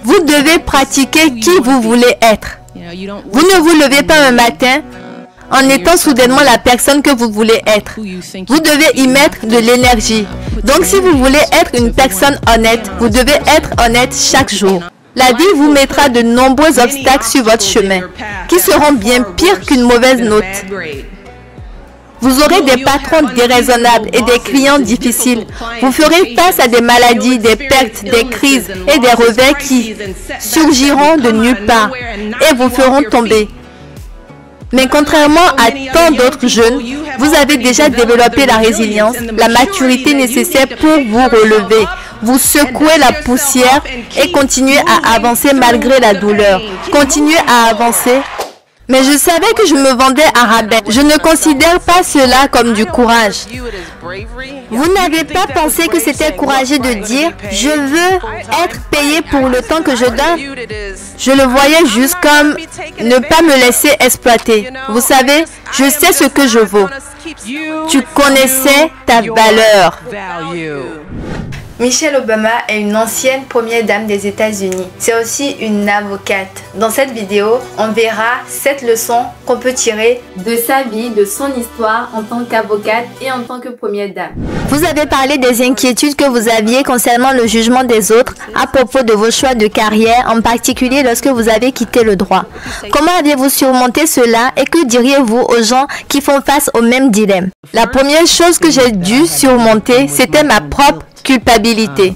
Vous devez pratiquer qui vous voulez être. Vous ne vous levez pas un matin en étant soudainement la personne que vous voulez être. Vous devez y mettre de l'énergie. Donc si vous voulez être une personne honnête, vous devez être honnête chaque jour. La vie vous mettra de nombreux obstacles sur votre chemin, qui seront bien pires qu'une mauvaise note. Vous aurez des patrons déraisonnables et des clients difficiles. Vous ferez face à des maladies, des pertes, des crises et des revers qui surgiront de nulle part et vous feront tomber. Mais contrairement à tant d'autres jeunes, vous avez déjà développé la résilience, la maturité nécessaire pour vous relever. Vous secouez la poussière et continuez à avancer malgré la douleur. Continuez à avancer. Mais je savais que je me vendais à rabais. Je ne considère pas cela comme du courage. Vous n'avez pas pensé que c'était courageux de dire « Je veux être payé pour le temps que je donne ». Je le voyais juste comme ne pas me laisser exploiter. Vous savez, je sais ce que je vaux. Tu connaissais ta valeur. Michelle Obama est une ancienne première dame des États-Unis. C'est aussi une avocate. Dans cette vidéo, on verra 7 leçons qu'on peut tirer de sa vie, de son histoire en tant qu'avocate et en tant que première dame. Vous avez parlé des inquiétudes que vous aviez concernant le jugement des autres à propos de vos choix de carrière, en particulier lorsque vous avez quitté le droit. Comment avez-vous surmonté cela et que diriez-vous aux gens qui font face au même dilemme? La première chose que j'ai dû surmonter, c'était ma propre culpabilité.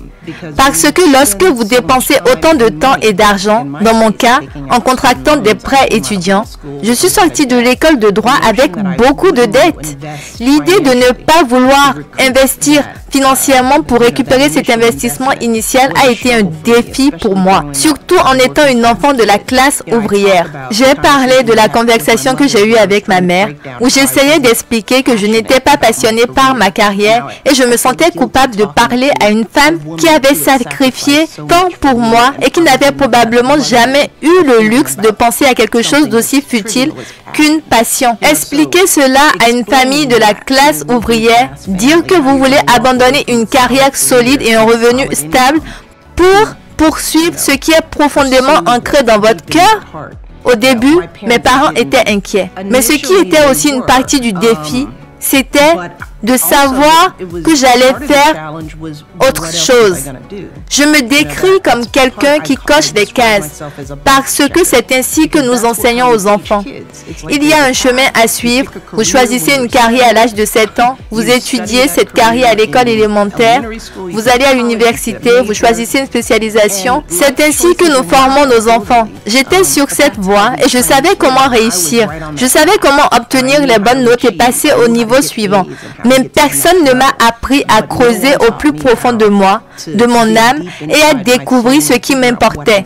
Parce que lorsque vous dépensez autant de temps et d'argent, dans mon cas, en contractant des prêts étudiants, je suis sortie de l'école de droit avec beaucoup de dettes. L'idée de ne pas vouloir investir financièrement pour récupérer cet investissement initial a été un défi pour moi, surtout en étant une enfant de la classe ouvrière. J'ai parlé de la conversation que j'ai eue avec ma mère, où j'essayais d'expliquer que je n'étais pas passionnée par ma carrière et je me sentais coupable de parler à une femme qui avait sacrifié tant pour moi et qui n'avait probablement jamais eu le luxe de penser à quelque chose d'aussi futile qu'une passion. Expliquer cela à une famille de la classe ouvrière, dire que vous voulez abandonner une carrière solide et un revenu stable pour poursuivre ce qui est profondément ancré dans votre cœur. Au début, mes parents étaient inquiets. Mais ce qui était aussi une partie du défi, c'était de savoir que j'allais faire autre chose. Je me décris comme quelqu'un qui coche des cases, parce que c'est ainsi que nous enseignons aux enfants. Il y a un chemin à suivre. Vous choisissez une carrière à l'âge de 7 ans, vous étudiez cette carrière à l'école élémentaire, vous allez à l'université, vous choisissez une spécialisation. C'est ainsi que nous formons nos enfants. J'étais sur cette voie et je savais comment réussir. Je savais comment obtenir les bonnes notes et passer au niveau suivant. Mais personne ne m'a appris à creuser au plus profond de moi, de mon âme, et à découvrir ce qui m'importait.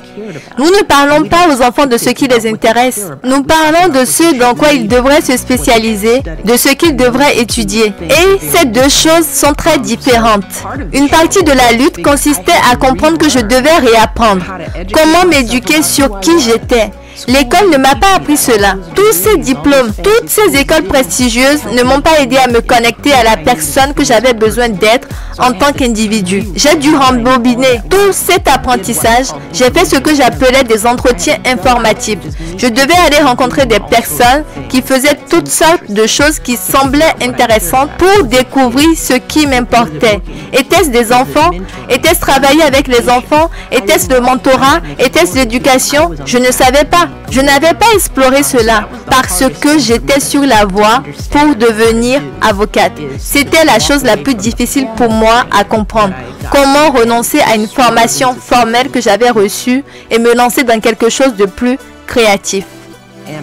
Nous ne parlons pas aux enfants de ce qui les intéresse. Nous parlons de ce dans quoi ils devraient se spécialiser, de ce qu'ils devraient étudier. Et ces deux choses sont très différentes. Une partie de la lutte consistait à comprendre que je devais réapprendre. Comment m'éduquer sur qui j'étais. L'école ne m'a pas appris cela. Tous ces diplômes, toutes ces écoles prestigieuses ne m'ont pas aidé à me connecter à la personne que j'avais besoin d'être en tant qu'individu. J'ai dû rembobiner tout cet apprentissage. J'ai fait ce que j'appelais des entretiens informatifs. Je devais aller rencontrer des personnes qui faisaient toutes sortes de choses qui semblaient intéressantes pour découvrir ce qui m'importait. Était-ce des enfants? Était-ce travailler avec les enfants? Était-ce le mentorat? Était-ce l'éducation? Je ne savais pas. Je n'avais pas exploré cela parce que j'étais sur la voie pour devenir avocate. C'était la chose la plus difficile pour moi à comprendre. Comment renoncer à une formation formelle que j'avais reçue et me lancer dans quelque chose de plus créatif.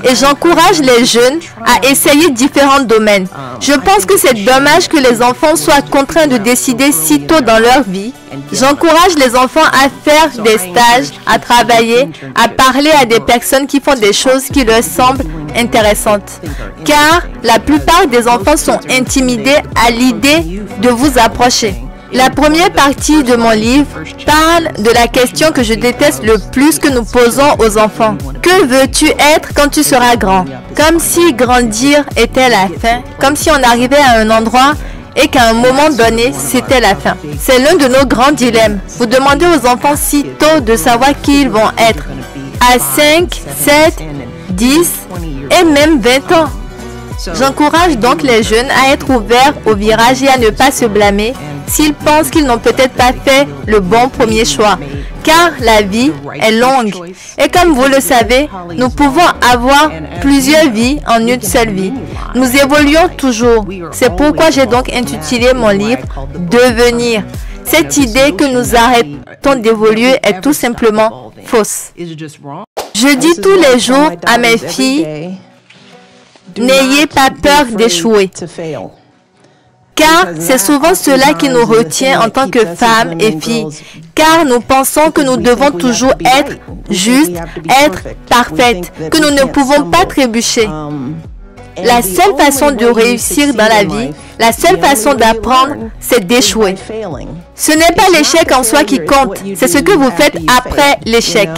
Et j'encourage les jeunes à essayer différents domaines. Je pense que c'est dommage que les enfants soient contraints de décider si tôt dans leur vie. J'encourage les enfants à faire des stages, à travailler, à parler à des personnes qui font des choses qui leur semblent intéressantes. Car la plupart des enfants sont intimidés à l'idée de vous approcher. La première partie de mon livre parle de la question que je déteste le plus que nous posons aux enfants. Que veux-tu être quand tu seras grand? Comme si grandir était la fin, comme si on arrivait à un endroit et qu'à un moment donné, c'était la fin. C'est l'un de nos grands dilemmes. Vous demandez aux enfants si tôt de savoir qui ils vont être. À 5, 7, 10 et même 20 ans. J'encourage donc les jeunes à être ouverts au virage et à ne pas se blâmer s'ils pensent qu'ils n'ont peut-être pas fait le bon premier choix. Car la vie est longue. Et comme vous le savez, nous pouvons avoir plusieurs vies en une seule vie. Nous évoluons toujours. C'est pourquoi j'ai donc intitulé mon livre « Devenir ». Cette idée que nous arrêtons d'évoluer est tout simplement fausse. Je dis tous les jours à mes filles, n'ayez pas peur d'échouer. Car c'est souvent cela qui nous retient en tant que femmes et filles. Car nous pensons que nous devons toujours être justes, être parfaites, que nous ne pouvons pas trébucher. La seule façon de réussir dans la vie, la seule façon d'apprendre, c'est d'échouer. Ce n'est pas l'échec en soi qui compte, c'est ce que vous faites après l'échec.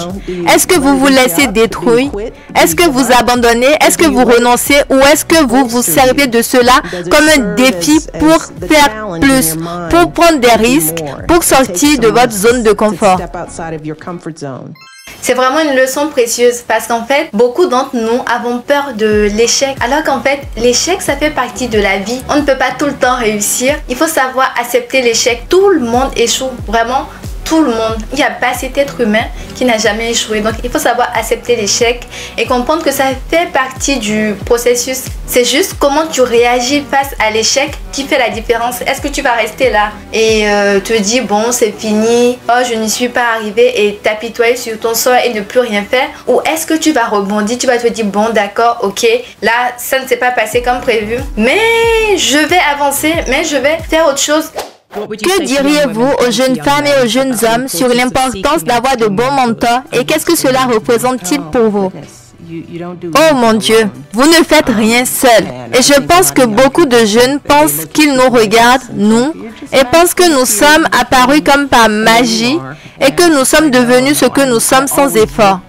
Est-ce que vous vous laissez détruire? Est-ce que vous abandonnez? Est-ce que vous renoncez? Ou est-ce que vous vous servez de cela comme un défi pour faire plus, pour prendre des risques, pour sortir de votre zone de confort? C'est vraiment une leçon précieuse parce qu'en fait, beaucoup d'entre nous avons peur de l'échec. Alors qu'en fait, l'échec, ça fait partie de la vie. On ne peut pas tout le temps réussir. Il faut savoir accepter l'échec. Tout le monde échoue, vraiment. Tout le monde. Il n'y a pas cet être humain qui n'a jamais échoué. Donc, il faut savoir accepter l'échec et comprendre que ça fait partie du processus. C'est juste comment tu réagis face à l'échec qui fait la différence. Est-ce que tu vas rester là et te dire, bon, c'est fini, oh, je n'y suis pas arrivé et t'apitoyer sur ton sort et ne plus rien faire? Ou est-ce que tu vas rebondir, tu vas te dire, bon, d'accord, ok, là, ça ne s'est pas passé comme prévu, mais je vais avancer, mais je vais faire autre chose. Que diriez-vous aux jeunes femmes et aux jeunes hommes sur l'importance d'avoir de bons mentors et qu'est-ce que cela représente-t-il pour vous? Oh mon Dieu, vous ne faites rien seul. Et je pense que beaucoup de jeunes pensent qu'ils nous regardent, nous, et pensent que nous sommes apparus comme par magie et que nous sommes devenus ce que nous sommes sans effort.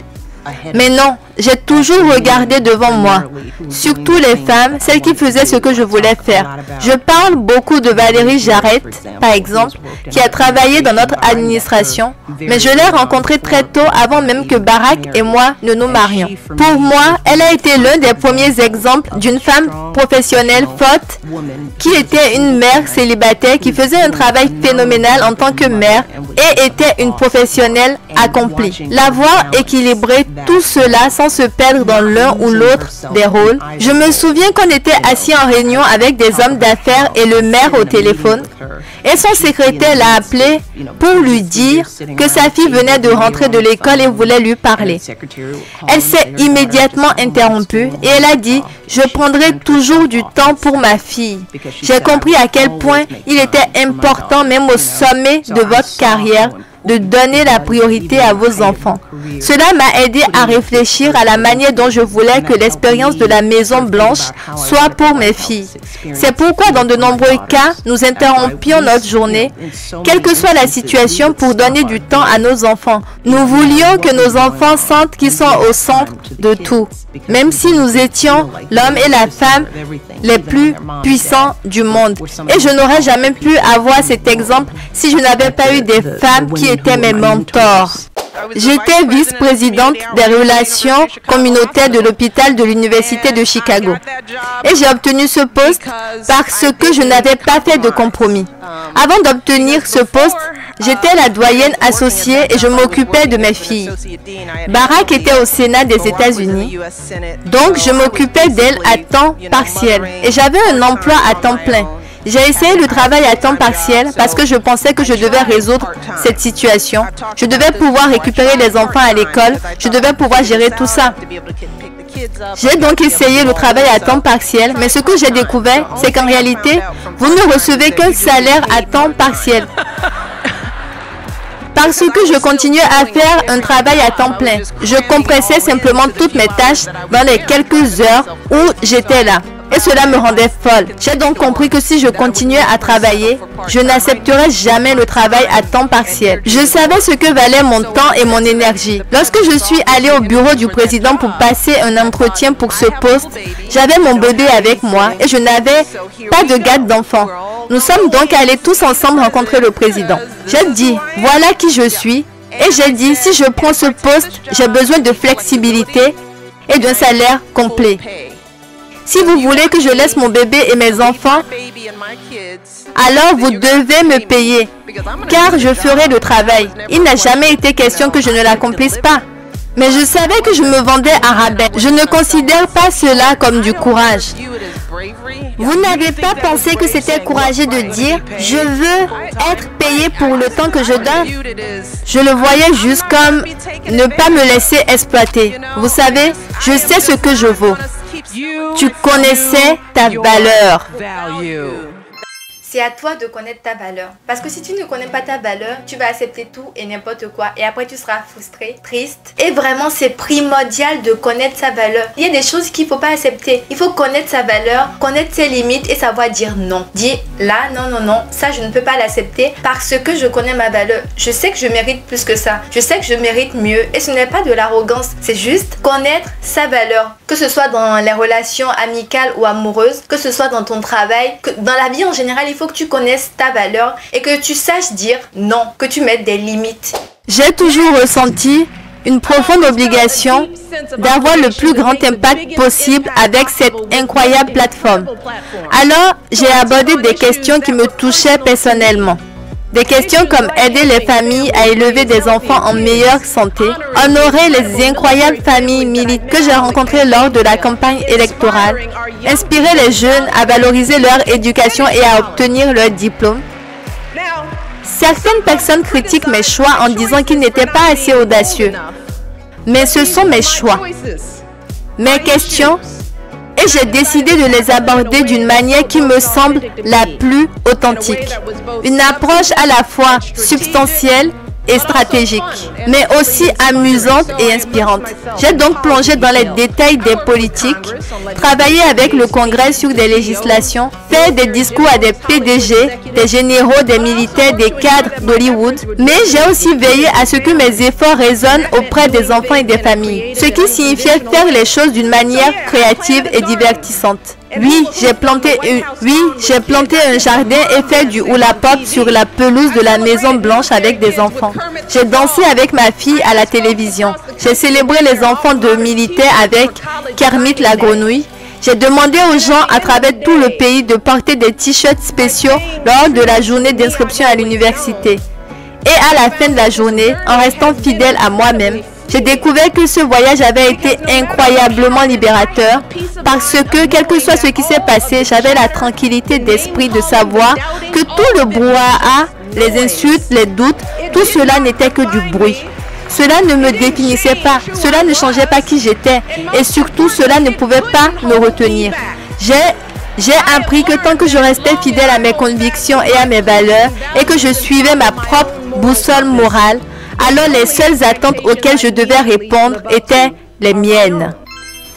Mais non, j'ai toujours regardé devant moi, surtout les femmes, celles qui faisaient ce que je voulais faire. Je parle beaucoup de Valérie Jarrett, par exemple, qui a travaillé dans notre administration, mais je l'ai rencontrée très tôt avant même que Barack et moi ne nous marions. Pour moi, elle a été l'un des premiers exemples d'une femme professionnelle forte qui était une mère célibataire qui faisait un travail phénoménal en tant que mère et était une professionnelle accomplie. La voir équilibrer tout cela sans se perdre dans l'un ou l'autre des rôles. Je me souviens qu'on était assis en réunion avec des hommes d'affaires et le maire au téléphone. Et son secrétaire l'a appelé pour lui dire que sa fille venait de rentrer de l'école et voulait lui parler. Elle s'est immédiatement interrompue et elle a dit « Je prendrai toujours du temps pour ma fille. » J'ai compris à quel point il était important, même au sommet de votre carrière, de donner la priorité à vos enfants. Cela m'a aidé à réfléchir à la manière dont je voulais que l'expérience de la Maison Blanche soit pour mes filles. C'est pourquoi dans de nombreux cas, nous interrompions notre journée, quelle que soit la situation, pour donner du temps à nos enfants. Nous voulions que nos enfants sentent qu'ils sont au centre de tout, même si nous étions l'homme et la femme les plus puissants du monde. Et je n'aurais jamais pu avoir cet exemple si je n'avais pas eu des femmes qui étaient mes mentors. J'étais vice-présidente des relations communautaires de l'hôpital de l'Université de Chicago. Et j'ai obtenu ce poste parce que je n'avais pas fait de compromis. Avant d'obtenir ce poste, j'étais la doyenne associée et je m'occupais de mes filles. Barack était au Sénat des États-Unis, donc je m'occupais d'elle à temps partiel. Et j'avais un emploi à temps plein. J'ai essayé le travail à temps partiel parce que je pensais que je devais résoudre cette situation. Je devais pouvoir récupérer les enfants à l'école. Je devais pouvoir gérer tout ça. J'ai donc essayé le travail à temps partiel, mais ce que j'ai découvert, c'est qu'en réalité, vous ne recevez qu'un salaire à temps partiel. Parce que je continuais à faire un travail à temps plein. Je compressais simplement toutes mes tâches dans les quelques heures où j'étais là. et cela me rendait folle. J'ai donc compris que si je continuais à travailler, je n'accepterais jamais le travail à temps partiel. Je savais ce que valait mon temps et mon énergie. Lorsque je suis allée au bureau du président pour passer un entretien pour ce poste, j'avais mon bébé avec moi et je n'avais pas de garde d'enfant. Nous sommes donc allés tous ensemble rencontrer le président. J'ai dit, voilà qui je suis. Et j'ai dit, si je prends ce poste, j'ai besoin de flexibilité et d'un salaire complet. Si vous voulez que je laisse mon bébé et mes enfants, alors vous devez me payer, car je ferai le travail. Il n'a jamais été question que je ne l'accomplisse pas. Mais je savais que je me vendais à rabais. Je ne considère pas cela comme du courage. Vous n'avez pas pensé que c'était courageux de dire « Je veux être payé pour le temps que je donne ». Je le voyais juste comme ne pas me laisser exploiter. Vous savez, je sais ce que je vaux. Tu connaissais ta valeur. C'est à toi de connaître ta valeur. Parce que si tu ne connais pas ta valeur, tu vas accepter tout et n'importe quoi. Et après, tu seras frustré, triste. Et vraiment, c'est primordial de connaître sa valeur. Il y a des choses qu'il ne faut pas accepter. Il faut connaître sa valeur, connaître ses limites et savoir dire non. Dis là, non, non, non, ça, je ne peux pas l'accepter parce que je connais ma valeur. Je sais que je mérite plus que ça. Je sais que je mérite mieux. Et ce n'est pas de l'arrogance. C'est juste connaître sa valeur. Que ce soit dans les relations amicales ou amoureuses, que ce soit dans ton travail, que dans la vie en général, il faut que tu connaisses ta valeur et que tu saches dire non, que tu mettes des limites. J'ai toujours ressenti une profonde obligation d'avoir le plus grand impact possible avec cette incroyable plateforme. Alors, j'ai abordé des questions qui me touchaient personnellement. Des questions comme aider les familles à élever des enfants en meilleure santé, honorer les incroyables familles militantes que j'ai rencontrées lors de la campagne électorale, inspirer les jeunes à valoriser leur éducation et à obtenir leur diplôme. Certaines personnes critiquent mes choix en disant qu'ils n'étaient pas assez audacieux. Mais ce sont mes choix, mes questions, et j'ai décidé de les aborder d'une manière qui me semble la plus authentique. Une approche à la fois substantielle et stratégique, mais aussi amusante et inspirante. J'ai donc plongé dans les détails des politiques, travaillé avec le Congrès sur des législations, fait des discours à des PDG, des généraux, des militaires, des cadres d'Hollywood, mais j'ai aussi veillé à ce que mes efforts résonnent auprès des enfants et des familles, ce qui signifiait faire les choses d'une manière créative et divertissante. Oui, j'ai planté un jardin et fait du hula pop sur la pelouse de la Maison Blanche avec des enfants. J'ai dansé avec ma fille à la télévision. J'ai célébré les enfants de militaires avec Kermit la grenouille. J'ai demandé aux gens à travers tout le pays de porter des t-shirts spéciaux lors de la journée d'inscription à l'université. Et à la fin de la journée, en restant fidèle à moi-même, j'ai découvert que ce voyage avait été incroyablement libérateur parce que, quel que soit ce qui s'est passé, j'avais la tranquillité d'esprit de savoir que tout le brouhaha, les insultes, les doutes, tout cela n'était que du bruit. Cela ne me définissait pas, cela ne changeait pas qui j'étais et surtout cela ne pouvait pas me retenir. J'ai appris que tant que je restais fidèle à mes convictions et à mes valeurs et que je suivais ma propre boussole morale, alors les seules attentes auxquelles je devais répondre étaient les miennes.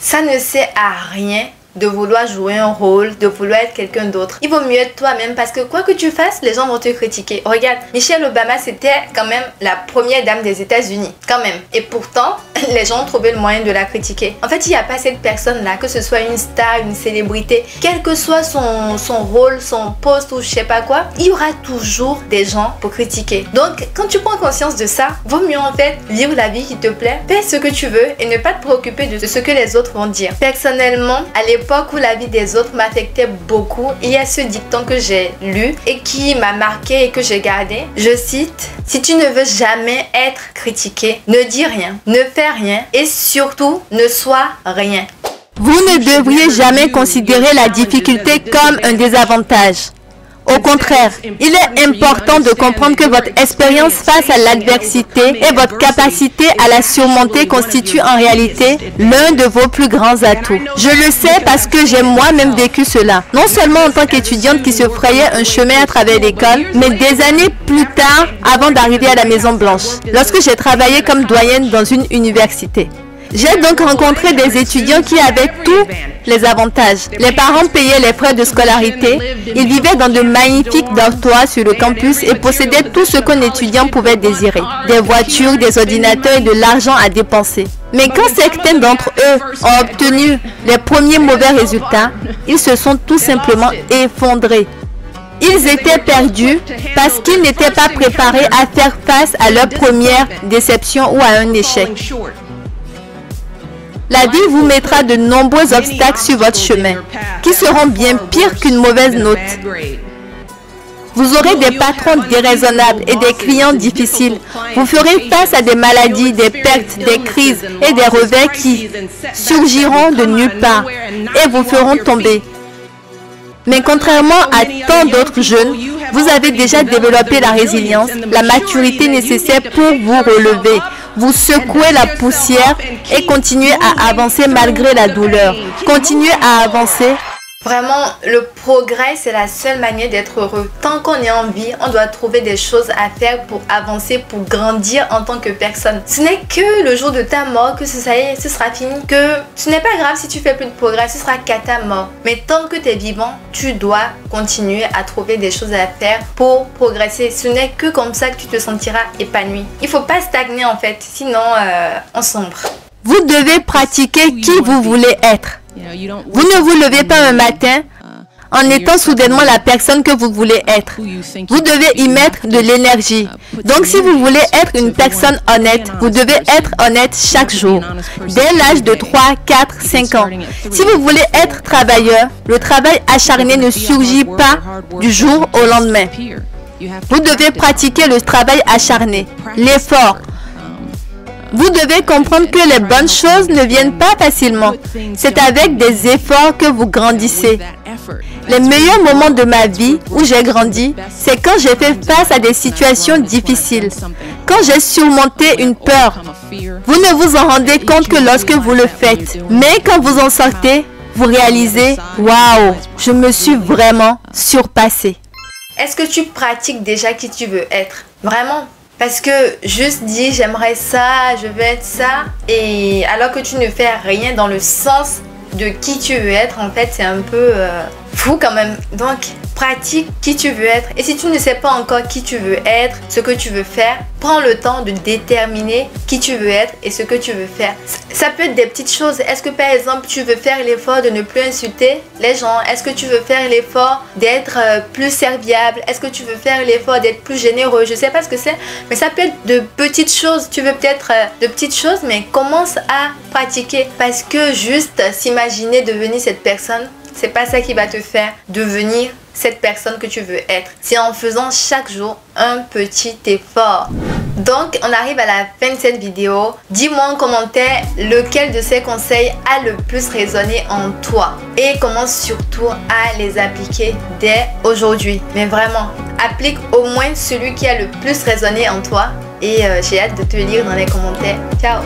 Ça ne sert à rien de vouloir jouer un rôle, de vouloir être quelqu'un d'autre. Il vaut mieux être toi-même parce que quoi que tu fasses, les gens vont te critiquer. Regarde, Michelle Obama, c'était quand même la première dame des États-Unis. Quand même. Et pourtant, les gens ont trouvé le moyen de la critiquer. En fait, il n'y a pas cette personne-là, que ce soit une star, une célébrité, quel que soit son rôle, son poste ou je sais pas quoi, il y aura toujours des gens pour critiquer. Donc, quand tu prends conscience de ça, vaut mieux en fait vivre la vie qui te plaît, fais ce que tu veux et ne pas te préoccuper de ce que les autres vont dire. Personnellement, à l'époque où la vie des autres m'affectait beaucoup, il y a ce dicton que j'ai lu et qui m'a marqué et que j'ai gardé. Je cite: si tu ne veux jamais être critiqué, ne dis rien, ne fais rien et surtout ne sois rien. Vous ne devriez jamais considérer la difficulté comme un désavantage. Au contraire, il est important de comprendre que votre expérience face à l'adversité et votre capacité à la surmonter constituent en réalité l'un de vos plus grands atouts. Je le sais parce que j'ai moi-même vécu cela. Non seulement en tant qu'étudiante qui se frayait un chemin à travers l'école, mais des années plus tard avant d'arriver à la Maison Blanche, lorsque j'ai travaillé comme doyenne dans une université. J'ai donc rencontré des étudiants qui avaient tous les avantages. Les parents payaient les frais de scolarité, ils vivaient dans de magnifiques dortoirs sur le campus et possédaient tout ce qu'un étudiant pouvait désirer. Des voitures, des ordinateurs et de l'argent à dépenser. Mais quand certains d'entre eux ont obtenu les premiers mauvais résultats, ils se sont tout simplement effondrés. Ils étaient perdus parce qu'ils n'étaient pas préparés à faire face à leur première déception ou à un échec. La vie vous mettra de nombreux obstacles sur votre chemin, qui seront bien pires qu'une mauvaise note. Vous aurez des patrons déraisonnables et des clients difficiles. Vous ferez face à des maladies, des pertes, des crises et des revers qui surgiront de nulle part et vous feront tomber. Mais contrairement à tant d'autres jeunes, vous avez déjà développé la résilience, la maturité nécessaire pour vous relever. Vous secouez la poussière et continuez à avancer malgré la douleur. Continuez à avancer. Vraiment, le progrès, c'est la seule manière d'être heureux. Tant qu'on est en vie, on doit trouver des choses à faire pour avancer, pour grandir en tant que personne. Ce n'est que le jour de ta mort que ça y est, ce sera fini. Que ce n'est pas grave si tu fais plus de progrès, ce sera qu'à ta mort. Mais tant que tu es vivant, tu dois continuer à trouver des choses à faire pour progresser. Ce n'est que comme ça que tu te sentiras épanoui. Il ne faut pas stagner en fait, sinon on sombre. Vous devez pratiquer qui vous voulez être. Vous ne vous levez pas un matin en étant soudainement la personne que vous voulez être. Vous devez y mettre de l'énergie. Donc si vous voulez être une personne honnête, vous devez être honnête chaque jour, dès l'âge de 3, 4, 5 ans. Si vous voulez être travailleur, le travail acharné ne surgit pas du jour au lendemain. Vous devez pratiquer le travail acharné, l'effort. Vous devez comprendre que les bonnes choses ne viennent pas facilement. C'est avec des efforts que vous grandissez. Les meilleurs moments de ma vie où j'ai grandi, c'est quand j'ai fait face à des situations difficiles. Quand j'ai surmonté une peur. Vous ne vous en rendez compte que lorsque vous le faites. Mais quand vous en sortez, vous réalisez, waouh, je me suis vraiment surpassé. Est-ce que tu pratiques déjà qui tu veux être? Vraiment? Parce que juste dire j'aimerais ça, je veux être ça, et alors que tu ne fais rien dans le sens de qui tu veux être, en fait c'est un peu fou quand même. Donc pratique qui tu veux être, et si tu ne sais pas encore qui tu veux être, ce que tu veux faire, prends le temps de déterminer qui tu veux être et ce que tu veux faire. Ça peut être des petites choses. Est-ce que par exemple tu veux faire l'effort de ne plus insulter les gens? Est-ce que tu veux faire l'effort d'être plus serviable? Est-ce que tu veux faire l'effort d'être plus généreux? Je sais pas ce que c'est, mais ça peut être de petites choses. Tu veux peut-être de petites choses, mais commence à pratiquer, parce que juste s'imaginer devenir cette personne, c'est pas ça qui va te faire devenir cette personne que tu veux être. C'est en faisant chaque jour un petit effort. Donc, on arrive à la fin de cette vidéo. Dis-moi en commentaire lequel de ces conseils a le plus résonné en toi. Et commence surtout à les appliquer dès aujourd'hui. Mais vraiment, applique au moins celui qui a le plus résonné en toi. Et j'ai hâte de te lire dans les commentaires. Ciao!